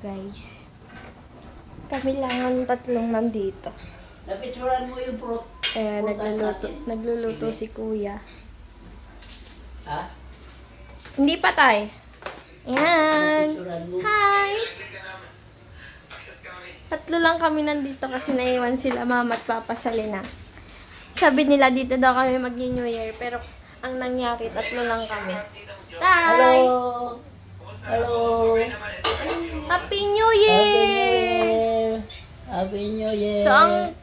guys. Kami lang ang tatlong nandito. Napicturan mo yung fruit. Kaya nagluluto si kuya. Ha? Hindi pa tay. Ayan. Napicturan mo. Hi! Tatlo lang kami nandito kasi naiwan sila mama at papa sa Lina. Sabi nila dito daw kami mag-New Year pero ang nangyari tatlo lang kami. Tay! Hello! Hello! Happy New Year! Happy New Year! So ang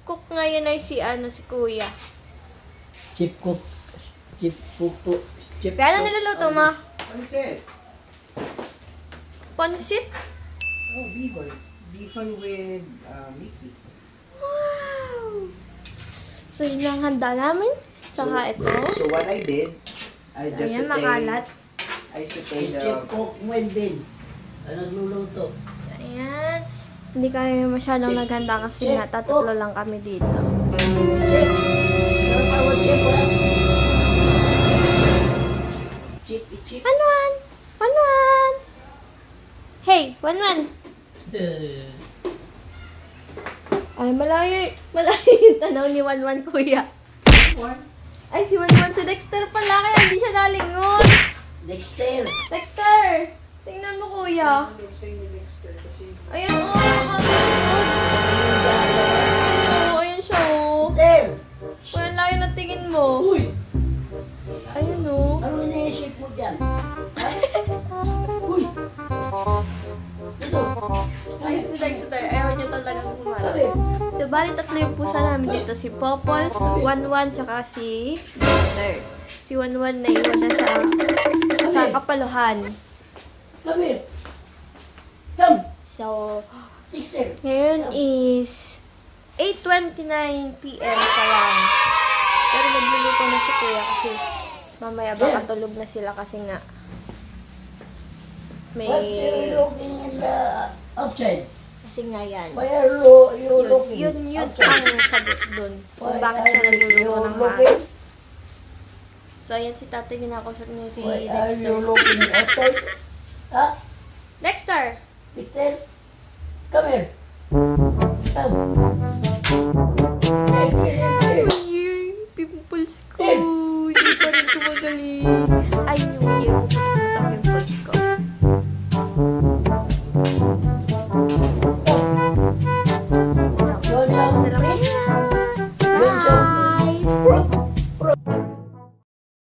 cook ngayon ay si kuya. Chip cook. Chip cook po. Chip Kaya ano niluluto mo? Pansit. Pansit? Oh, bihon. Bihon with Mickey. Wow! So yun lang handa namin. Tsaka ito. So what I did, I just Ayan, makalat. I sauteed Chip cook Melvin. Ang nagluluto. So ayan. Hindi kami masyadong naghanda kasi nga tatlo lang kami dito. Chip! Ano tawag chip ha? Chip, chip. Wanwan! Wanwan! Hey! Wanwan! Ay, malayo yung tanaw ni Wanwan, kuya. One. Ay, si Wanwan si Dexter pala, kaya hindi siya nalingon. Dexter. Dexter! Tingnan mo, kuya. Ayan, oh, nakakalungkod. Oh, ayan siya, oh. Dexter! Kuya, layo na tingin mo. Uy! Ayun, oh. Ano iniisip mo dyan? Ha? Uy! Dito! Ayun si Dexter, ayaw niya talagang kumala. Sabi! So, bali tatlo yung pusa namin dito. Si Popol, Wanwan, tsaka si Dexter. Si Wanwan na iwan na sa kapaluhan. Sabi! Come! So, Dexter! ngayon is 8:29 PM pa lang. Pero nagluluto na si Kuya kasi mamaya baka tulog na sila kasi nga may... What are you looking in the outside? Kasi nga yan. Why are you looking Yun outside? ang sagot dun. Kung Why bakit are siya nagluluto you ng looking? So, ayan si tatay, ginakausap niya si Why are you Dexter. looking outside? Ha? Dexter! Dexter? Come here. Come. Here, here, here. New Year! Pimples ko! Hindi pa rin kumagaling. Ay, New Year! Pupunta ang pimples ko. Yun siyang Sarap fruit. yan. Yun siyang Bye! fruit.